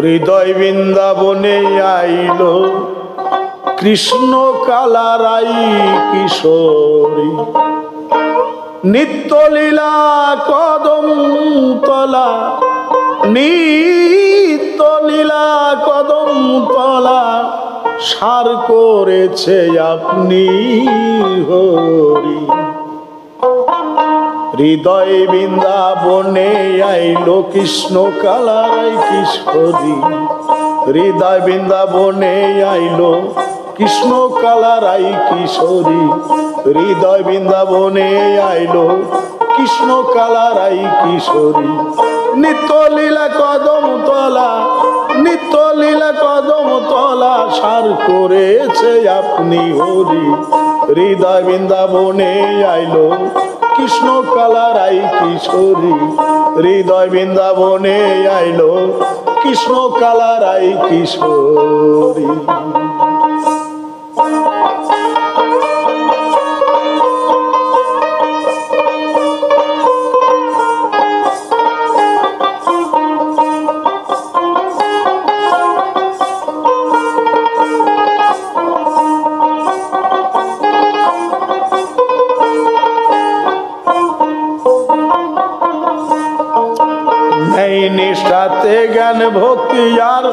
হৃদয় বৃন্দাবনে আইল কৃষ্ণ কালারাই কিশোরী, নিত্য লীলা কদম তলা, নিত্য লীলা কদম তলা, সার করেছে আপনি হরি। হৃদয় বৃন্দাবনে আইল কৃষ্ণ কালারাই কিশোরী, হৃদয় বৃন্দাবনে আইল কৃষ্ণ কালারাই কিশোরী, হৃদয় বৃন্দাবনে আইল কৃষ্ণ কালারাই কিশোরী, নিত্য লীলা কদম তলা, নিত্য লীলা কদম তলা, সার করেছে আপনি হরি। হৃদয় বৃন্দাবনে আইল কৃষ্ণ কালারাই কিশোরী, হৃদয় বৃন্দাবনে আইল কৃষ্ণ কালারাই কিশোরী। নিষ্ঠাতে জ্ঞান ভক্তি আর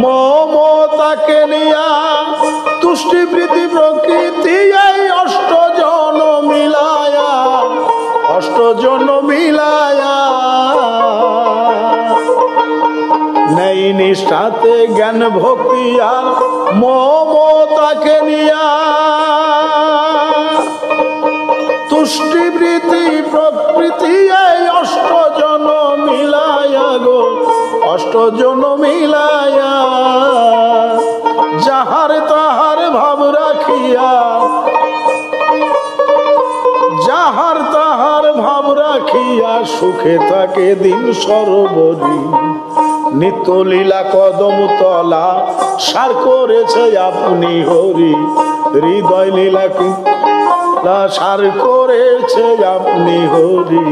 মমতাকে নিয়া, তুষ্টি প্রীতি প্রকৃতি এই অষ্টজন মিলায়া, অষ্টজন মিলায়া, নেই নিষ্ঠাতে জ্ঞান ভক্তি আর মমতাকে নিয়া, তুষ্টি প্রীতি প্রকৃতি এই অষ্টজন মিলায়া গো, অষ্টজন মিলায়া, যাহার তাহার ভাব রাখিয়া, যাহার তাহার ভাব রাখিয়া, সুখে থাকে দিন সর্বদিন। নিত্য লীলা কদম তলা, সার করেছে আপনি হরি। হৃদয় লীলা সার করেছে আপনি হরি।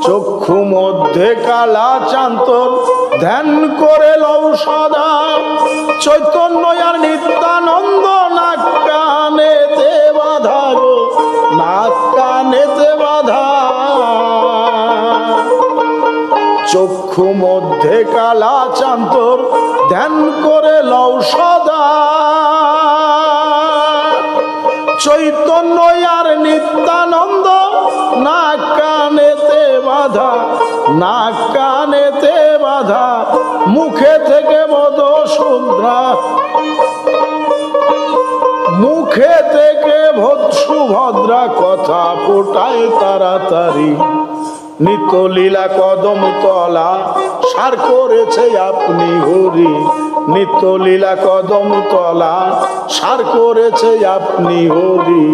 চক্ষু মধ্যে কালা চান্তর ধ্যান করে লও সদা, চৈতন্য আর নিত্যানন্দ নাক কানেতে বাধা গো, নাক কানেতে বাধা। চক্ষু মধ্যে কালা চান্তর ধ্যান করে লও সদা, চৈতন্য আর নিত্যানন্দ নাক কানেতে বাধা, নাক কানেতে বাধা। মুখে থেকে বদ শুভ্রা, মুখে থেকে সুভদ্রা কথা ফোটায় তাড়াতাড়ি। নিত্য লীলা কদম তলা, সার করেছে আপনি হরি। নিত্য লীলা কদম তলা, সার করেছে আপনি হরি।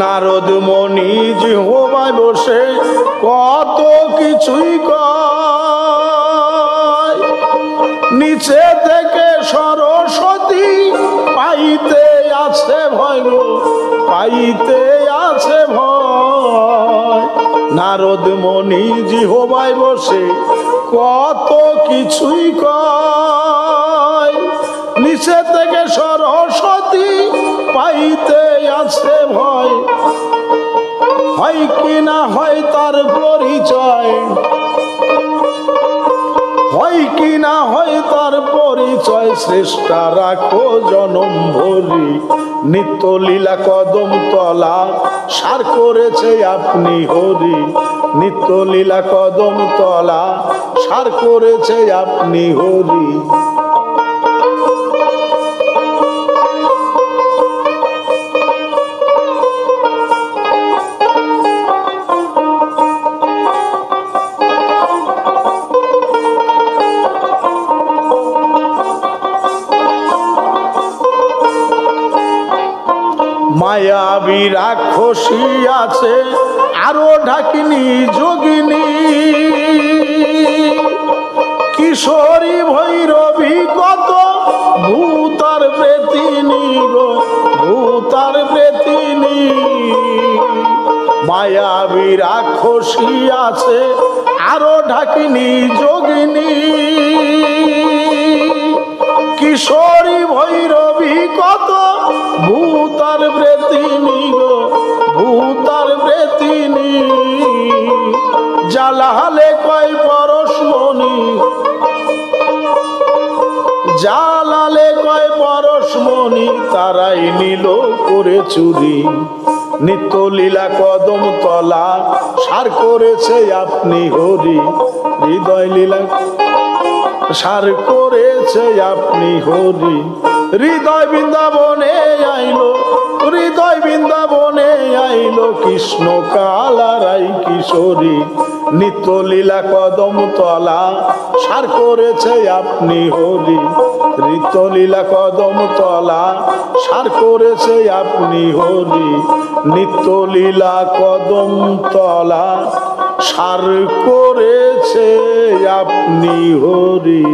নারদ মনি জিহ্বায় বসে কত কিছুই কয়, নিচে থেকে সরস্বতী পাইতে আছে ভয় গো, পাইতে আছে ভয়। নারদ মনি জিহ্বায় বসে কত কিছুই কয়, নিচে থেকে সরস্বতী পাইতে আছে ভয়। হয় কি না হয় তার পরিচয়, হয় কি না হয় তার পরিচয়, শ্রেষ্ঠা রাখো জনম ভরি। নিত্য লীলা কদম তলা, সার করেছে আপনি হরি। নিত্য লীলা কদম তলা, সার করেছে আপনি হরি। মায়াবী রাক্ষসী আছে আরো ঢাকিনী যোগিনী, কিশোরী ভৈরবী কত ভূতার প্রেতিনী গো ভূতার প্রেতিনী। মায়াবী রাক্ষসী আছে আরো ঢাকিনী যোগিনী, কিশোরী ভৈরবী কত ভূতার প্রেতিনী গো ভূতার প্রেতিনী। জালালে কয় পরশমণি, জালালে কয় পরশমণি, তারাই নিল করে চুরি। নিত্য লীলা কদম তলা সার করেছে আপনি হরি, হৃদয় লীলা সার করেছে আপনি হরি। হৃদয় বৃন্দাবনে আইলো, হৃদয় বৃন্দাবনে আইলো কৃষ্ণ কালারাই কিশোরী। নিত্য লীলা কদম তলা সার করেছে আপনি হরি, নিত্য লীলা কদম তলা সার করেছে আপনি হরি। নিত্য লীলা কদম তলা সার করেছে আপনি হরি।